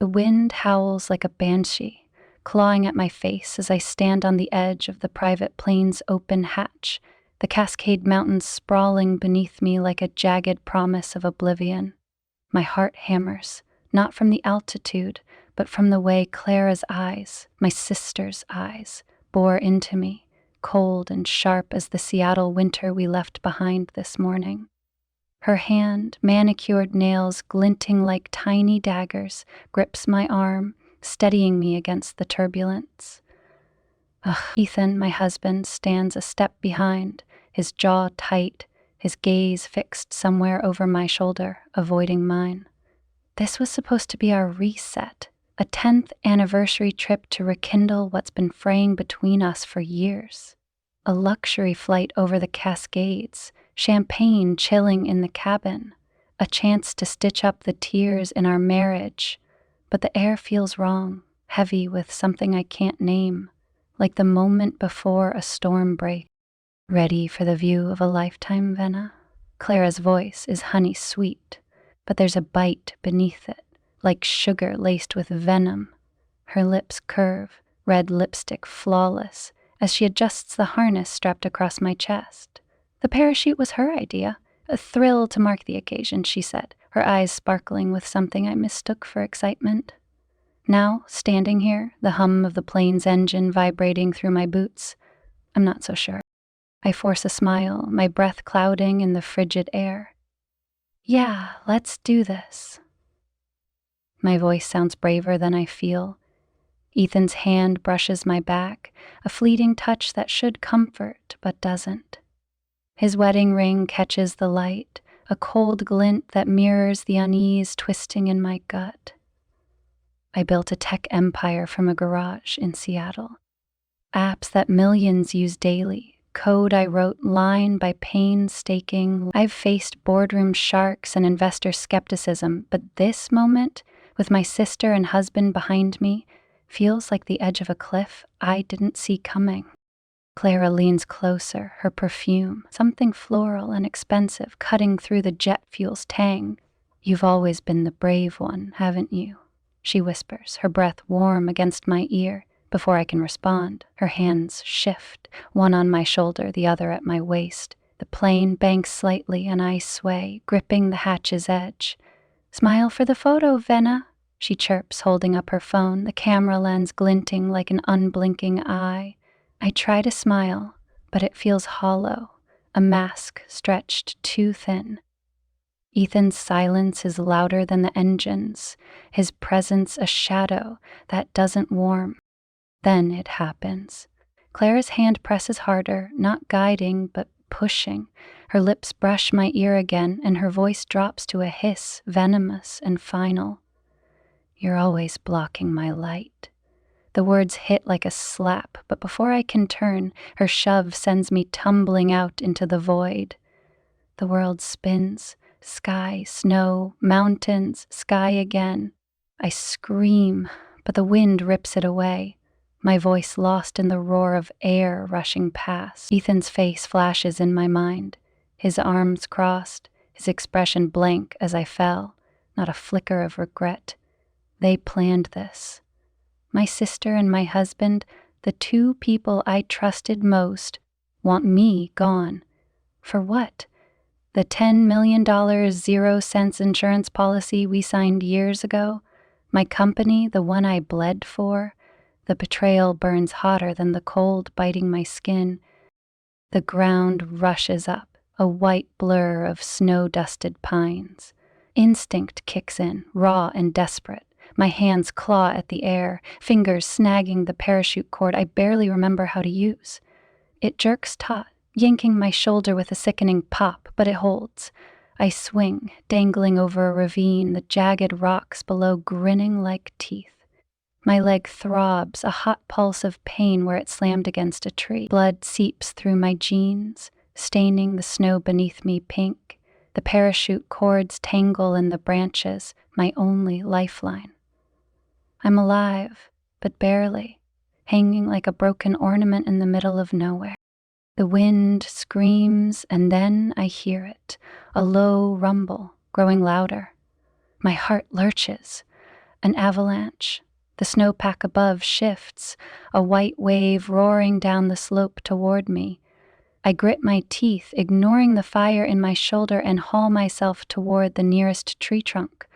The wind howls like a banshee, clawing at my face as I stand on the edge of the private plane's open hatch, the Cascade Mountains sprawling beneath me like a jagged promise of oblivion. My heart hammers, not from the altitude, but from the way Clara's eyes, my sister's eyes, bore into me, cold and sharp as the Seattle winter we left behind this morning. Her hand, manicured nails glinting like tiny daggers, grips my arm, steadying me against the turbulence. Ethan, my husband, stands a step behind, his jaw tight, his gaze fixed somewhere over my shoulder, avoiding mine. This was supposed to be our reset, a 10th anniversary trip to rekindle what's been fraying between us for years. A luxury flight over the Cascades, champagne chilling in the cabin, a chance to stitch up the tears in our marriage. But the air feels wrong, heavy with something I can't name, like the moment before a storm break. Ready for the view of a lifetime, Venna? Clara's voice is honey sweet, but there's a bite beneath it, like sugar laced with venom. Her lips curve, red lipstick flawless, as she adjusts the harness strapped across my chest. The parachute was her idea, a thrill to mark the occasion, she said, her eyes sparkling with something I mistook for excitement. Now, standing here, the hum of the plane's engine vibrating through my boots, I'm not so sure. I force a smile, my breath clouding in the frigid air. Yeah, let's do this. My voice sounds braver than I feel. Ethan's hand brushes my back, a fleeting touch that should comfort but doesn't. His wedding ring catches the light, a cold glint that mirrors the unease twisting in my gut. I built a tech empire from a garage in Seattle. Apps that millions use daily, code I wrote line by painstaking. I've faced boardroom sharks and investor skepticism, but this moment, with my sister and husband behind me, feels like the edge of a cliff I didn't see coming. Clara leans closer, her perfume, something floral and expensive, cutting through the jet fuel's tang. You've always been the brave one, haven't you? She whispers, her breath warm against my ear. Before I can respond, her hands shift, one on my shoulder, the other at my waist. The plane banks slightly and I sway, gripping the hatch's edge. Smile for the photo, Venna, she chirps, holding up her phone, the camera lens glinting like an unblinking eye. I try to smile, but it feels hollow, a mask stretched too thin. Ethan's silence is louder than the engines, his presence a shadow that doesn't warm. Then it happens. Clara's hand presses harder, not guiding, but pushing. Her lips brush my ear again, and her voice drops to a hiss, venomous and final. You're always blocking my light. The words hit like a slap, but before I can turn, her shove sends me tumbling out into the void. The world spins, sky, snow, mountains, sky again. I scream, but the wind rips it away. My voice lost in the roar of air rushing past. Ethan's face flashes in my mind, his arms crossed, his expression blank as I fell, not a flicker of regret. They planned this. My sister and my husband, the two people I trusted most, want me gone. For what? The $10 million 0-cents insurance policy we signed years ago? My company, the one I bled for? The betrayal burns hotter than the cold biting my skin. The ground rushes up, a white blur of snow-dusted pines. Instinct kicks in, raw and desperate. My hands claw at the air, fingers snagging the parachute cord I barely remember how to use. It jerks taut, yanking my shoulder with a sickening pop, but it holds. I swing, dangling over a ravine, the jagged rocks below grinning like teeth. My leg throbs, a hot pulse of pain where it slammed against a tree. Blood seeps through my jeans, staining the snow beneath me pink. The parachute cords tangle in the branches, my only lifeline. I'm alive, but barely, hanging like a broken ornament in the middle of nowhere. The wind screams, and then I hear it, a low rumble, growing louder. My heart lurches. An avalanche. The snowpack above shifts, a white wave roaring down the slope toward me. I grit my teeth, ignoring the fire in my shoulder, and haul myself toward the nearest tree trunk.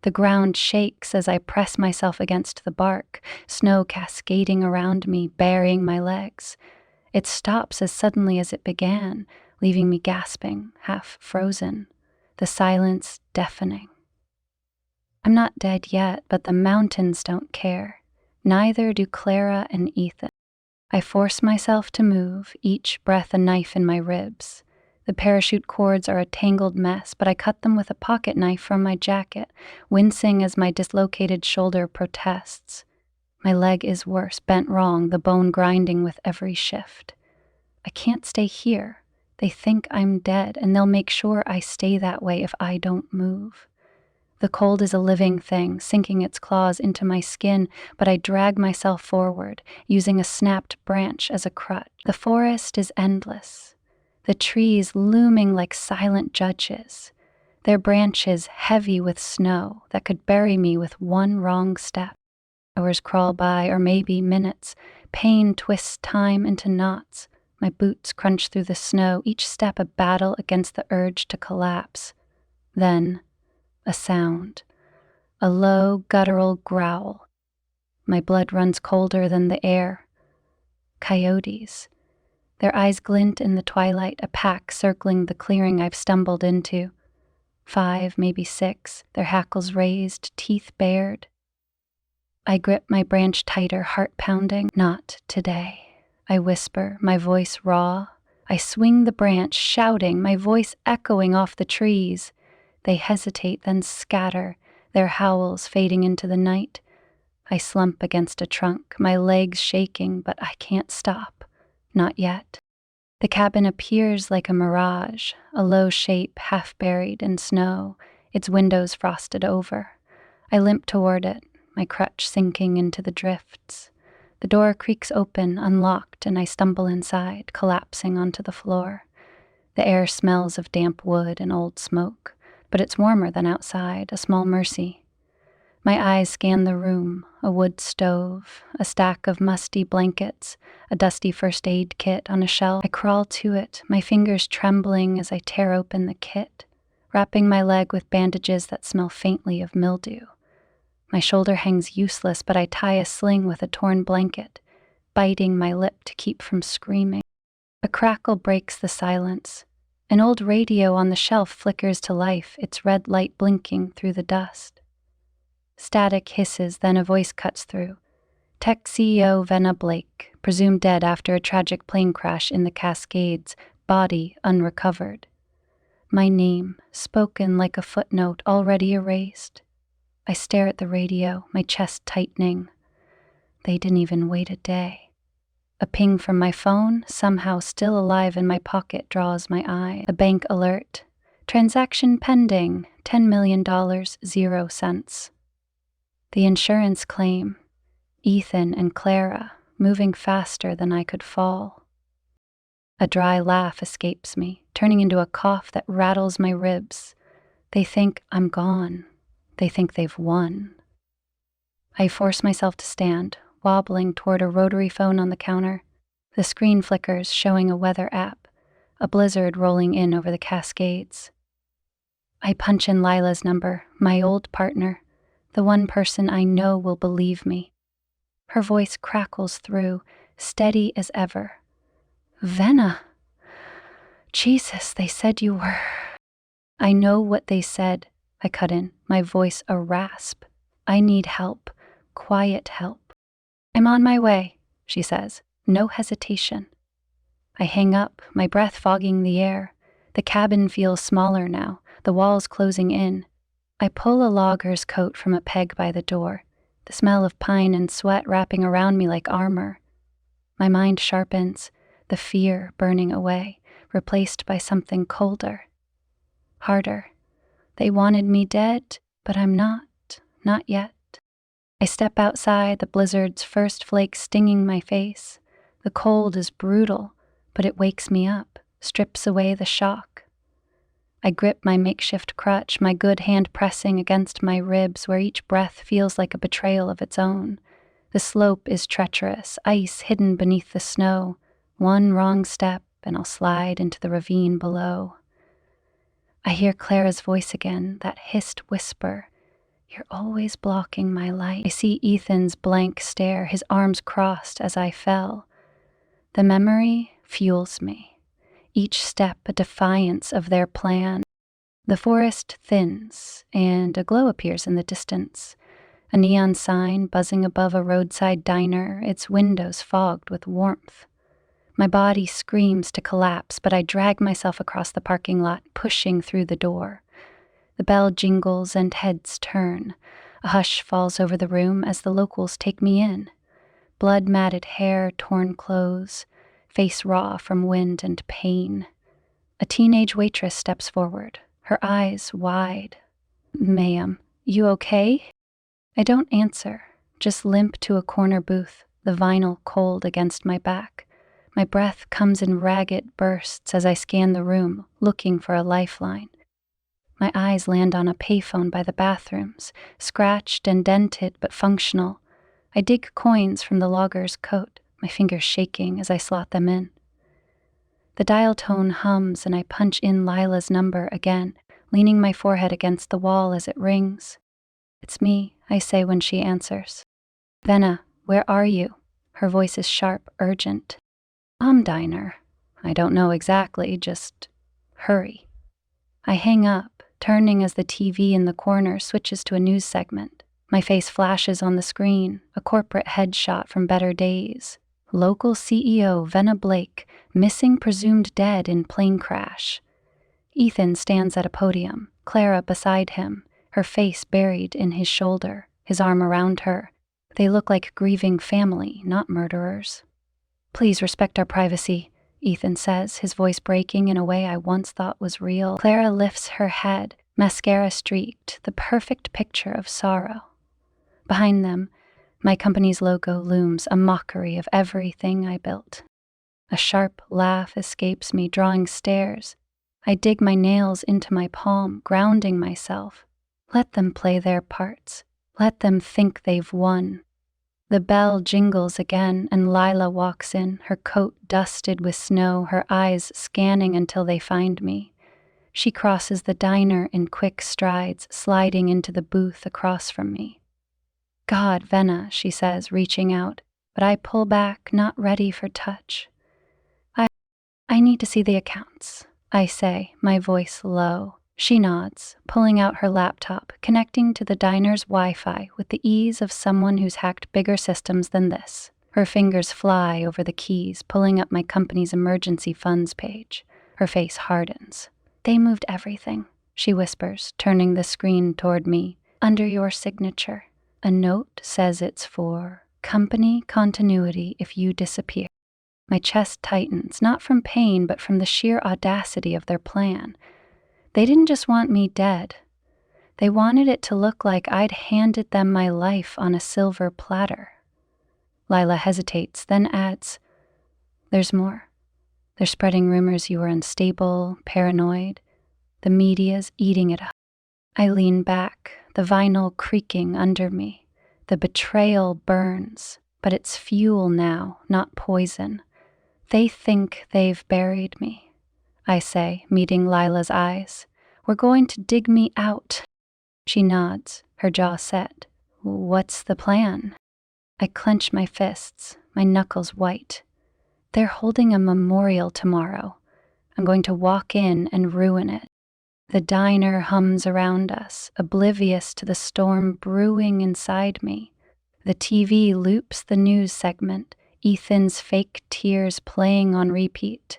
The ground shakes as I press myself against the bark, snow cascading around me, burying my legs. It stops as suddenly as it began, leaving me gasping, half frozen, the silence deafening. I'm not dead yet, but the mountains don't care. Neither do Clara and Ethan. I force myself to move, each breath a knife in my ribs. The parachute cords are a tangled mess, but I cut them with a pocket knife from my jacket, wincing as my dislocated shoulder protests. My leg is worse, bent wrong, the bone grinding with every shift. I can't stay here. They think I'm dead, and they'll make sure I stay that way if I don't move. The cold is a living thing, sinking its claws into my skin, but I drag myself forward, using a snapped branch as a crutch. The forest is endless, the trees looming like silent judges, their branches heavy with snow that could bury me with one wrong step. Hours crawl by, or maybe minutes. Pain twists time into knots. My boots crunch through the snow, each step a battle against the urge to collapse. Then, a sound. A low, guttural growl. My blood runs colder than the air. Coyotes. Their eyes glint in the twilight, a pack circling the clearing I've stumbled into. 5, maybe 6, their hackles raised, teeth bared. I grip my branch tighter, heart pounding. Not today, I whisper, my voice raw. I swing the branch, shouting, my voice echoing off the trees. They hesitate, then scatter, their howls fading into the night. I slump against a trunk, my legs shaking, but I can't stop. Not yet. The cabin appears like a mirage, a low shape half buried in snow, its windows frosted over. I limp toward it, my crutch sinking into the drifts. The door creaks open, unlocked, and I stumble inside, collapsing onto the floor. The air smells of damp wood and old smoke, but it's warmer than outside, a small mercy. My eyes scan the room, a wood stove, a stack of musty blankets, a dusty first aid kit on a shelf. I crawl to it, my fingers trembling as I tear open the kit, wrapping my leg with bandages that smell faintly of mildew. My shoulder hangs useless, but I tie a sling with a torn blanket, biting my lip to keep from screaming. A crackle breaks the silence. An old radio on the shelf flickers to life, its red light blinking through the dust. Static hisses, then a voice cuts through. Tech CEO Venna Blake, presumed dead after a tragic plane crash in the Cascades, body unrecovered. My name, spoken like a footnote already erased. I stare at the radio, my chest tightening. They didn't even wait a day. A ping from my phone, somehow still alive in my pocket, draws my eye. A bank alert. Transaction pending, $10 million, 0 cents. The insurance claim. Ethan and Clara, moving faster than I could fall. A dry laugh escapes me, turning into a cough that rattles my ribs. They think I'm gone. They think they've won. I force myself to stand, wobbling toward a rotary phone on the counter. The screen flickers, showing a weather app, a blizzard rolling in over the Cascades. I punch in Lila's number, my old partner, the one person I know will believe me. Her voice crackles through, steady as ever. Venna. Jesus, they said you were. I know what they said, I cut in, my voice a rasp. I need help, quiet help. I'm on my way, she says, no hesitation. I hang up, my breath fogging the air. The cabin feels smaller now, the walls closing in. I pull a logger's coat from a peg by the door, the smell of pine and sweat wrapping around me like armor. My mind sharpens, the fear burning away, replaced by something colder, harder. They wanted me dead, but I'm not yet. I step outside, the blizzard's first flakes stinging my face. The cold is brutal, but it wakes me up, strips away the shock. I grip my makeshift crutch, my good hand pressing against my ribs where each breath feels like a betrayal of its own. The slope is treacherous, ice hidden beneath the snow. One wrong step and I'll slide into the ravine below. I hear Clara's voice again, that hissed whisper. You're always blocking my light. I see Ethan's blank stare, his arms crossed as I fell. The memory fuels me, each step a defiance of their plan. The forest thins, and a glow appears in the distance. A neon sign buzzing above a roadside diner, its windows fogged with warmth. My body screams to collapse, but I drag myself across the parking lot, pushing through the door. The bell jingles and heads turn. A hush falls over the room as the locals take me in. Blood-matted hair, torn clothes, face raw from wind and pain. A teenage waitress steps forward, her eyes wide. Ma'am, you okay? I don't answer, just limp to a corner booth, the vinyl cold against my back. My breath comes in ragged bursts as I scan the room, looking for a lifeline. My eyes land on a payphone by the bathrooms, scratched and dented but functional. I dig coins from the logger's coat, my fingers shaking as I slot them in. The dial tone hums and I punch in Lila's number again, leaning my forehead against the wall as it rings. It's me, I say when she answers. Venna, where are you? Her voice is sharp, urgent. Diner. I don't know exactly, just hurry. I hang up, turning as the TV in the corner switches to a news segment. My face flashes on the screen, a corporate headshot from Better Days. Local CEO Venna Blake, missing presumed dead in plane crash. Ethan stands at a podium, Clara beside him, her face buried in his shoulder, his arm around her. They look like grieving family, not murderers. Please respect our privacy, Ethan says, his voice breaking in a way I once thought was real. Clara lifts her head, mascara streaked, the perfect picture of sorrow. Behind them, my company's logo looms, a mockery of everything I built. A sharp laugh escapes me, drawing stares. I dig my nails into my palm, grounding myself. Let them play their parts. Let them think they've won. The bell jingles again, and Lila walks in, her coat dusted with snow, her eyes scanning until they find me. She crosses the diner in quick strides, sliding into the booth across from me. God, Venna, she says, reaching out, but I pull back, not ready for touch. I need to see the accounts, I say, my voice low. She nods, pulling out her laptop, connecting to the diner's Wi-Fi with the ease of someone who's hacked bigger systems than this. Her fingers fly over the keys, pulling up my company's emergency funds page. Her face hardens. They moved everything, she whispers, turning the screen toward me. Under your signature. A note says it's for company continuity if you disappear. My chest tightens, not from pain, but from the sheer audacity of their plan. They didn't just want me dead. They wanted it to look like I'd handed them my life on a silver platter. Lila hesitates, then adds, There's more. They're spreading rumors you were unstable, paranoid. The media's eating it up. I lean back, the vinyl creaking under me. The betrayal burns, but it's fuel now, not poison. They think they've buried me. I say, meeting Lila's eyes. We're going to dig me out. She nods, her jaw set. What's the plan? I clench my fists, my knuckles white. They're holding a memorial tomorrow. I'm going to walk in and ruin it. The diner hums around us, oblivious to the storm brewing inside me. The TV loops the news segment, Ethan's fake tears playing on repeat.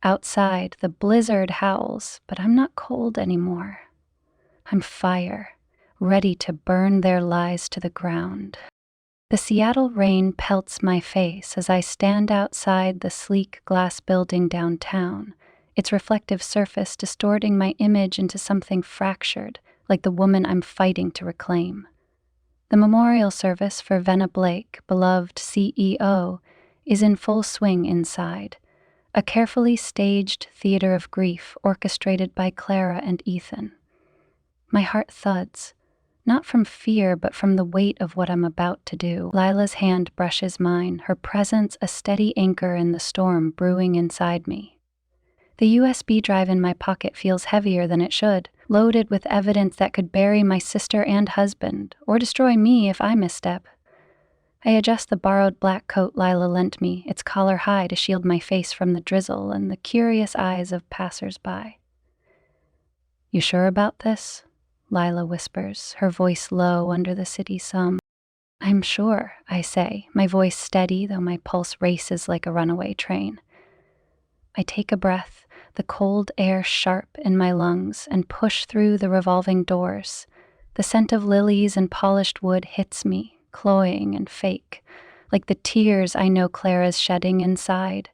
Outside, the blizzard howls, but I'm not cold anymore. I'm fire, ready to burn their lies to the ground. The Seattle rain pelts my face as I stand outside the sleek glass building downtown, its reflective surface distorting my image into something fractured, like the woman I'm fighting to reclaim. The memorial service for Venna Blake, beloved CEO, is in full swing inside. a carefully staged theater of grief orchestrated by Clara and Ethan. My heart thuds, not from fear, but from the weight of what I'm about to do. Lila's hand brushes mine, her presence a steady anchor in the storm brewing inside me. The USB drive in my pocket feels heavier than it should, loaded with evidence that could bury my sister and husband, or destroy me if I misstep. I adjust the borrowed black coat Lila lent me, its collar high to shield my face from the drizzle and the curious eyes of passers-by. "You sure about this?" Lila whispers, her voice low under the city sun. "I'm sure," I say, my voice steady though my pulse races like a runaway train. I take a breath, the cold air sharp in my lungs, and push through the revolving doors. The scent of lilies and polished wood hits me, cloying and fake, like the tears I know Clara's shedding inside.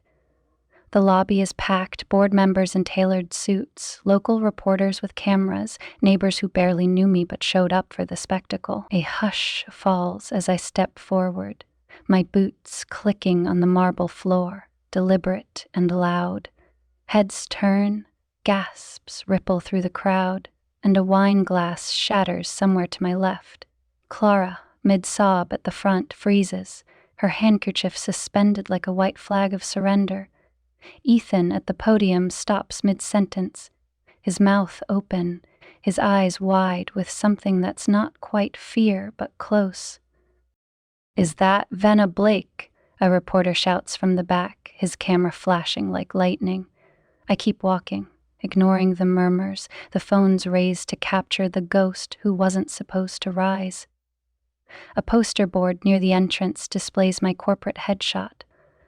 The lobby is packed, board members in tailored suits, local reporters with cameras, neighbors who barely knew me but showed up for the spectacle. A hush falls as I step forward, my boots clicking on the marble floor, deliberate and loud. Heads turn, gasps ripple through the crowd, and a wine glass shatters somewhere to my left. Clara, mid-sob at the front, freezes, her handkerchief suspended like a white flag of surrender. Ethan at the podium stops mid-sentence, his mouth open, his eyes wide with something that's not quite fear but close. "Is that Venna Blake?" a reporter shouts from the back, his camera flashing like lightning. I keep walking, ignoring the murmurs, the phones raised to capture the ghost who wasn't supposed to rise. A poster board near the entrance displays my corporate headshot,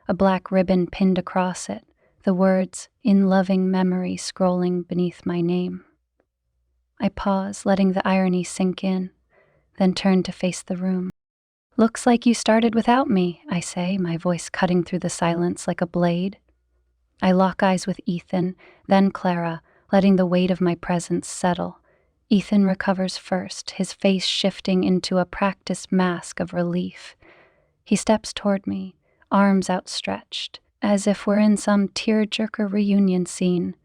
a black ribbon pinned across it, the words, "In loving memory," scrolling beneath my name. I pause, letting the irony sink in, then turn to face the room. "Looks like you started without me," I say, my voice cutting through the silence like a blade. I lock eyes with Ethan, then Clara, letting the weight of my presence settle. Ethan recovers first, his face shifting into a practiced mask of relief. He steps toward me, arms outstretched, as if we're in some tearjerker reunion scene.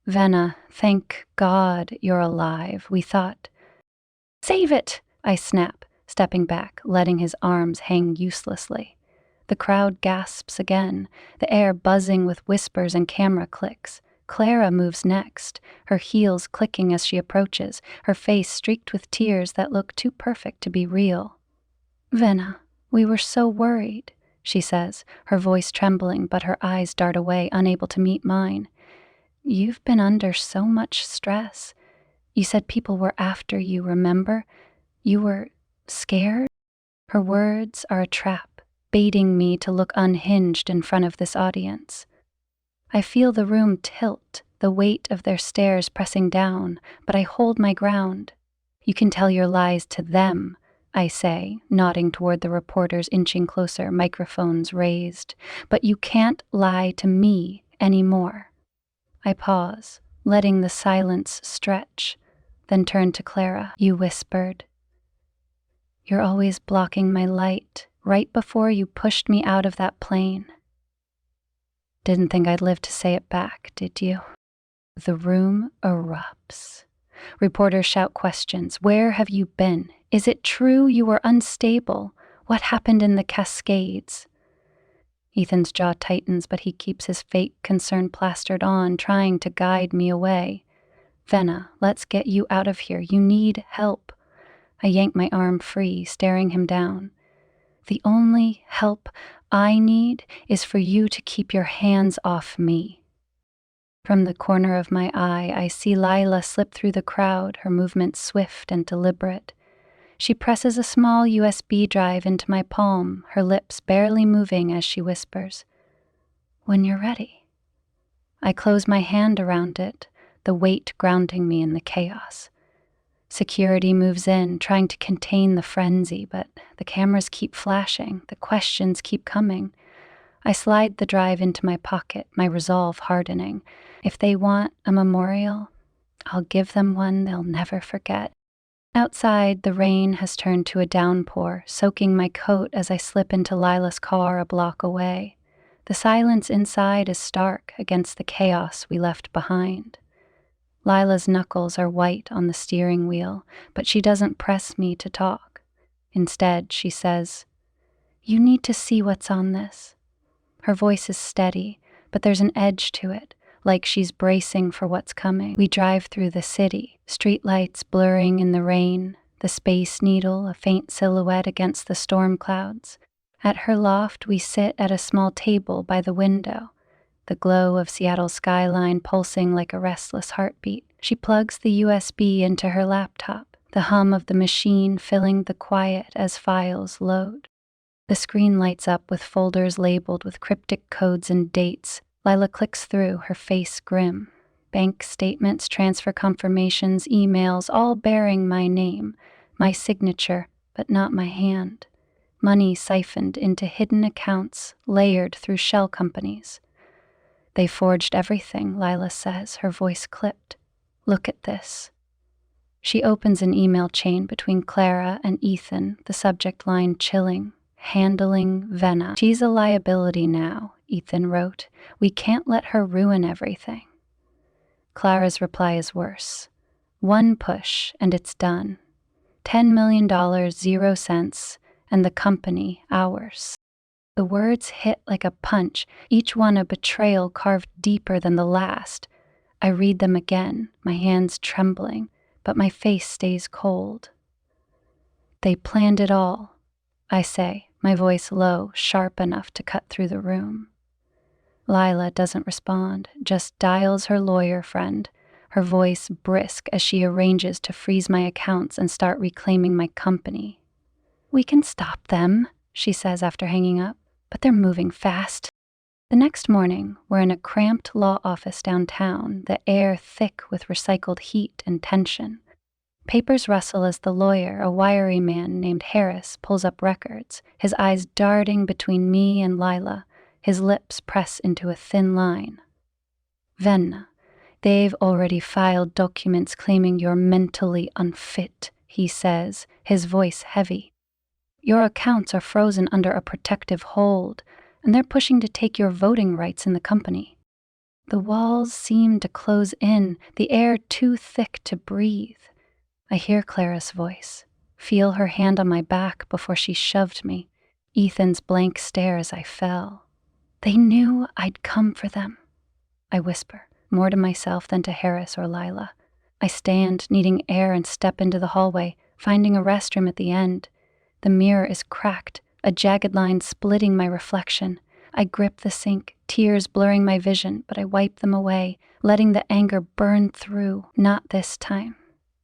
"Venna, thank God you're alive. We thought—" "Save it!" I snap, stepping back, letting his arms hang uselessly. The crowd gasps again, the air buzzing with whispers and camera clicks. Clara moves next, her heels clicking as she approaches, her face streaked with tears that look too perfect to be real. "Venna, we were so worried," she says, her voice trembling, but her eyes dart away, unable to meet mine. "You've been under so much stress. You said people were after you, remember? You were scared?" Her words are a trap, baiting me to look unhinged in front of this audience. I feel the room tilt, the weight of their stares pressing down, but I hold my ground. "You can tell your lies to them," I say, nodding toward the reporters inching closer, microphones raised. "But you can't lie to me anymore." I pause, letting the silence stretch, then turn to Clara. "You whispered. You're always blocking my light, right before you pushed me out of that plane. Didn't think I'd live to say it back, did you?" The room erupts. Reporters shout questions. "Where have you been? Is it true you were unstable? What happened in the Cascades?" Ethan's jaw tightens, but he keeps his fake concern plastered on, trying to guide me away. "Venna, let's get you out of here. You need help." I yank my arm free, staring him down. "The only help I need is for you to keep your hands off me." From the corner of my eye, I see Lila slip through the crowd, her movements swift and deliberate. She presses a small USB drive into my palm, her lips barely moving as she whispers, "When you're ready." I close my hand around it, the weight grounding me in the chaos. Security moves in, trying to contain the frenzy, but the cameras keep flashing, the questions keep coming. I slide the drive into my pocket, my resolve hardening. If they want a memorial, I'll give them one they'll never forget. Outside, the rain has turned to a downpour, soaking my coat as I slip into Lila's car a block away. The silence inside is stark against the chaos we left behind. Lila's knuckles are white on the steering wheel, but she doesn't press me to talk. Instead, she says, "You need to see what's on this." Her voice is steady, but there's an edge to it, like she's bracing for what's coming. We drive through the city, streetlights blurring in the rain, the Space Needle a faint silhouette against the storm clouds. At her loft, we sit at a small table by the window, the glow of Seattle's skyline pulsing like a restless heartbeat. She plugs the USB into her laptop, the hum of the machine filling the quiet as files load. The screen lights up with folders labeled with cryptic codes and dates. Lila clicks through, her face grim. Bank statements, transfer confirmations, emails, all bearing my name, my signature, but not my hand. Money siphoned into hidden accounts, layered through shell companies. "They forged everything," Lila says, her voice clipped. "Look at this." She opens an email chain between Clara and Ethan, the subject line chilling. "Handling Venna. She's a liability now," Ethan wrote. "We can't let her ruin everything." Clara's reply is worse. "One push, and it's done. $10 million, 0 cents, and the company ours." The words hit like a punch, each one a betrayal carved deeper than the last. I read them again, my hands trembling, but my face stays cold. "They planned it all," I say, my voice low, sharp enough to cut through the room. Lila doesn't respond, just dials her lawyer friend, her voice brisk as she arranges to freeze my accounts and start reclaiming my company. "We can stop them," she says after hanging up, "but they're moving fast." The next morning, we're in a cramped law office downtown, the air thick with recycled heat and tension. Papers rustle as the lawyer, a wiry man named Harris, pulls up records, his eyes darting between me and Lila, his lips press into a thin line. "Venna, they've already filed documents claiming you're mentally unfit," he says, his voice heavy. "Your accounts are frozen under a protective hold, and they're pushing to take your voting rights in the company." The walls seem to close in, the air too thick to breathe. I hear Clara's voice, feel her hand on my back before she shoved me, Ethan's blank stare as I fell. "They knew I'd come for them," I whisper, more to myself than to Harris or Lila. I stand, needing air, and step into the hallway, finding a restroom at the end. The mirror is cracked, a jagged line splitting my reflection. I grip the sink, tears blurring my vision, but I wipe them away, letting the anger burn through. "Not this time,"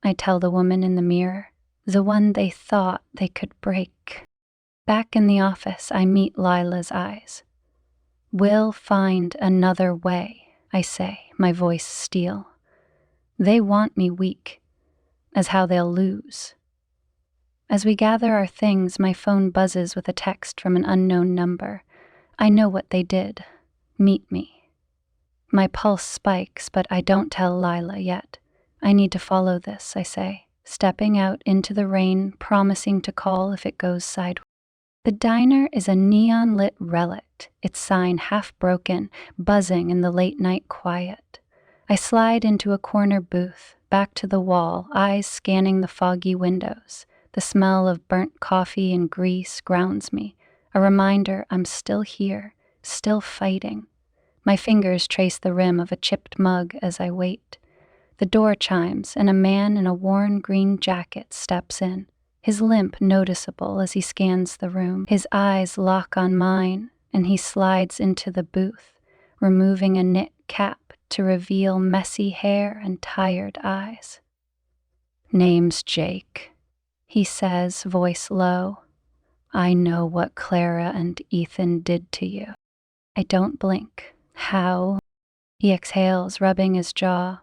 I tell the woman in the mirror, the one they thought they could break. Back in the office, I meet Lila's eyes. "We'll find another way," I say, my voice steel. "They want me weak, as how they'll lose." As we gather our things, my phone buzzes with a text from an unknown number. I know what they did. Meet me. My pulse spikes, but I don't tell Lila yet. "I need to follow this," I say, stepping out into the rain, promising to call if it goes sideways. The diner is a neon-lit relic, its sign half broken, buzzing in the late-night quiet. I slide into a corner booth, back to the wall, eyes scanning the foggy windows. The smell of burnt coffee and grease grounds me, a reminder I'm still here, still fighting. My fingers trace the rim of a chipped mug as I wait. The door chimes, and a man in a worn green jacket steps in, his limp noticeable as he scans the room. His eyes lock on mine, and he slides into the booth, removing a knit cap to reveal messy hair and tired eyes. "Name's Jake," he says, voice low. "I know what Clara and Ethan did to you." I don't blink. "How?" He exhales, rubbing his jaw.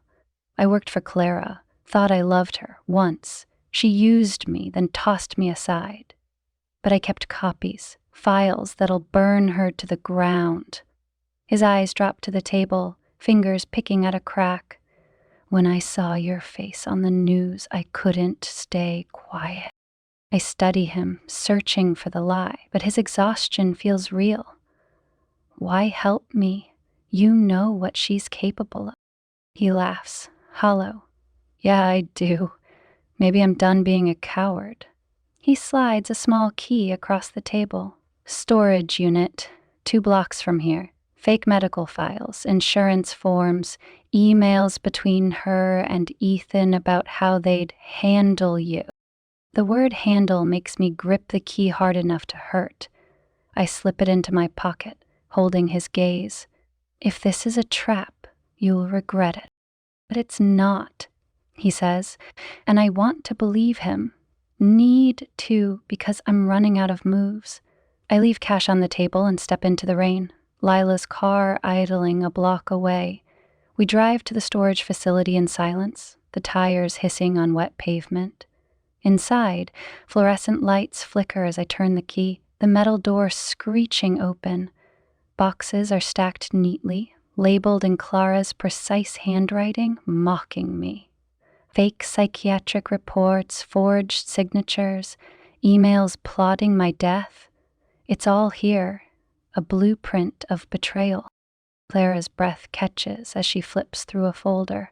"I worked for Clara, thought I loved her, once. She used me, then tossed me aside. But I kept copies, files that'll burn her to the ground." His eyes drop to the table, fingers picking at a crack. "When I saw your face on the news, I couldn't stay quiet." I study him, searching for the lie, but his exhaustion feels real. Why help me? You know what she's capable of. He laughs, hollow. Yeah, I do. Maybe I'm done being a coward. He slides a small key across the table. Storage unit, 2 blocks from here. Fake medical files, insurance forms, emails between her and Ethan about how they'd handle you. The word handle makes me grip the key hard enough to hurt. I slip it into my pocket, holding his gaze. If this is a trap, you'll regret it. But it's not, he says, and I want to believe him. Need to, because I'm running out of moves. I leave cash on the table and step into the rain. Lila's car idling a block away. We drive to the storage facility in silence, the tires hissing on wet pavement. Inside, fluorescent lights flicker as I turn the key, the metal door screeching open. Boxes are stacked neatly, labeled in Clara's precise handwriting, mocking me. Fake psychiatric reports, forged signatures, emails plotting my death. It's all here, a blueprint of betrayal. Clara's breath catches as she flips through a folder.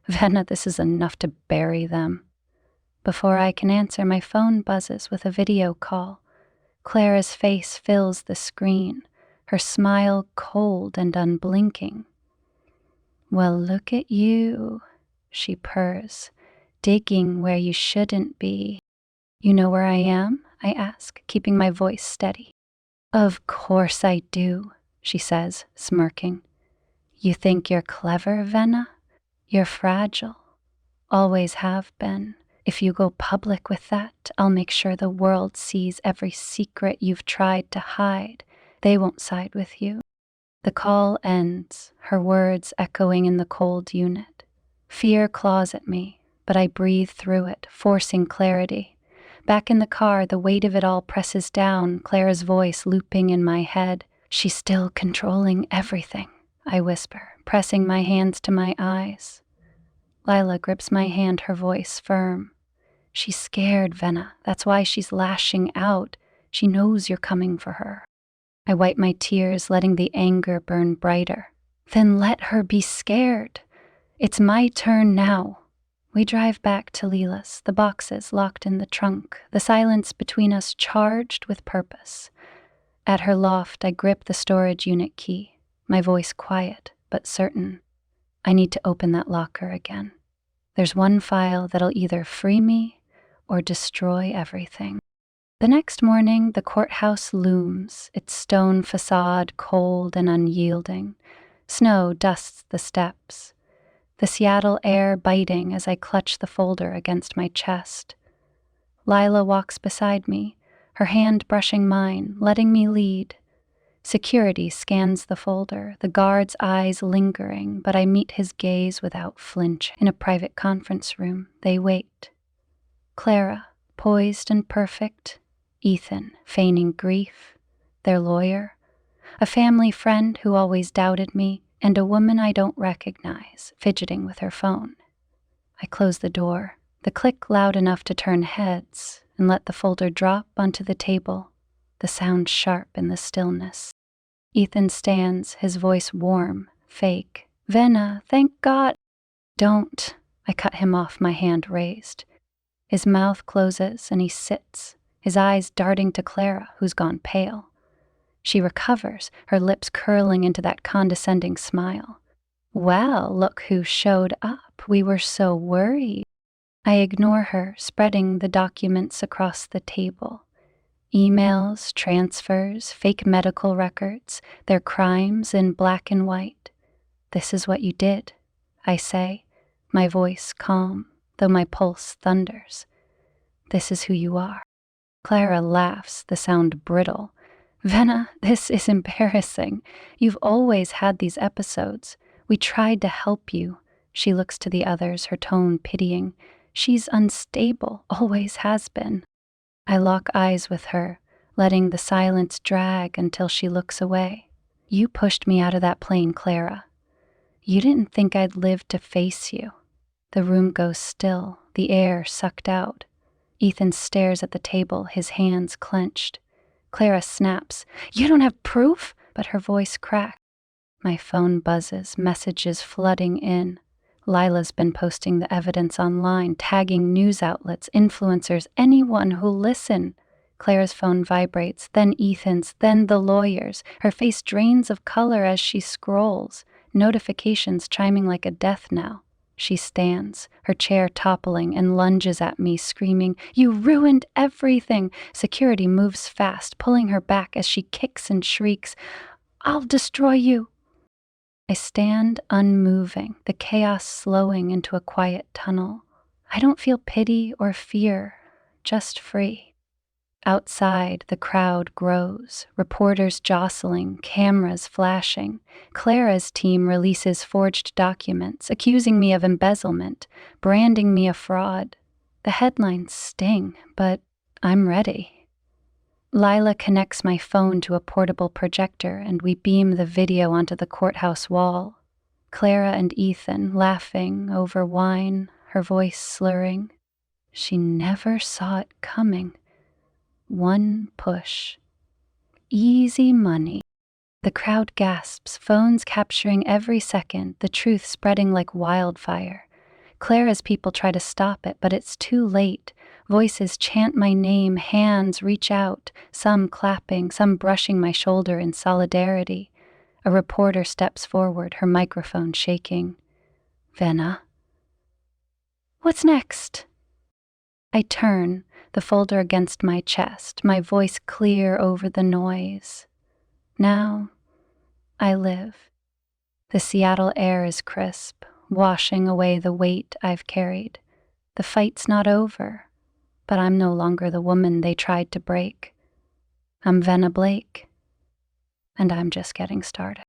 Venna, this is enough to bury them. Before I can answer, my phone buzzes with a video call. Clara's face fills the screen, her smile cold and unblinking. Well, look at you, she purrs, digging where you shouldn't be. You know where I am? I ask, keeping my voice steady. Of course I do, she says, smirking. You think you're clever, Venna? You're fragile. Always have been. If you go public with that, I'll make sure the world sees every secret you've tried to hide. They won't side with you. The call ends, her words echoing in the cold unit. Fear claws at me, but I breathe through it, forcing clarity. Back in the car, the weight of it all presses down, Clara's voice looping in my head. She's still controlling everything, I whisper, pressing my hands to my eyes. Lila grips my hand, her voice firm. She's scared, Venna. That's why she's lashing out. She knows you're coming for her. I wipe my tears, letting the anger burn brighter. Then let her be scared. It's my turn now. We drive back to Lila's, the boxes locked in the trunk, the silence between us charged with purpose. At her loft, I grip the storage unit key, my voice quiet but certain. I need to open that locker again. There's one file that'll either free me or destroy everything. The next morning, the courthouse looms, its stone facade cold and unyielding. Snow dusts the steps. The Seattle air biting as I clutch the folder against my chest. Lila walks beside me, her hand brushing mine, letting me lead. Security scans the folder, the guard's eyes lingering, but I meet his gaze without flinch. In a private conference room, they wait. Clara, poised and perfect. Ethan, feigning grief. Their lawyer. A family friend who always doubted me, and a woman I don't recognize, fidgeting with her phone. I close the door, the click loud enough to turn heads, and let the folder drop onto the table, the sound sharp in the stillness. Ethan stands, his voice warm, fake. Venna, thank God. Don't. I cut him off, my hand raised. His mouth closes and he sits, his eyes darting to Clara, who's gone pale. She recovers, her lips curling into that condescending smile. Well, look who showed up. We were so worried. I ignore her, spreading the documents across the table. Emails, transfers, fake medical records, their crimes in black and white. This is what you did, I say, my voice calm, though my pulse thunders. This is who you are. Clara laughs, the sound brittle. Venna, this is embarrassing. You've always had these episodes. We tried to help you. She looks to the others, her tone pitying. She's unstable, always has been. I lock eyes with her, letting the silence drag until she looks away. You pushed me out of that plane, Clara. You didn't think I'd live to face you. The room goes still, the air sucked out. Ethan stares at the table, his hands clenched. Clara snaps. You don't have proof? but her voice cracks. My phone buzzes, messages flooding in. Lila's been posting the evidence online, tagging news outlets, influencers, anyone who'll listen. Claire's phone vibrates, then Ethan's, then the lawyer's. Her face drains of color as she scrolls, notifications chiming like a death knell. She stands, her chair toppling, and lunges at me, screaming, "You ruined everything!" Security moves fast, pulling her back as she kicks and shrieks, "I'll destroy you!" I stand unmoving, the chaos slowing into a quiet tunnel. I don't feel pity or fear, just free. Outside, the crowd grows, reporters jostling, cameras flashing. Clara's team releases forged documents, accusing me of embezzlement, branding me a fraud. The headlines sting, but I'm ready. Lila connects my phone to a portable projector, and we beam the video onto the courthouse wall. Clara and Ethan laughing over wine, her voice slurring. She never saw it coming. One push. Easy money. The crowd gasps, phones capturing every second, the truth spreading like wildfire. Clara's people try to stop it, but it's too late. Voices chant my name, hands reach out, some clapping, some brushing my shoulder in solidarity. A reporter steps forward, her microphone shaking. "Venna." "What's next?" I turn, the folder against my chest, my voice clear over the noise. Now, I live. The Seattle air is crisp, washing away the weight I've carried. The fight's not over, but I'm no longer the woman they tried to break. I'm Venna Blake, and I'm just getting started.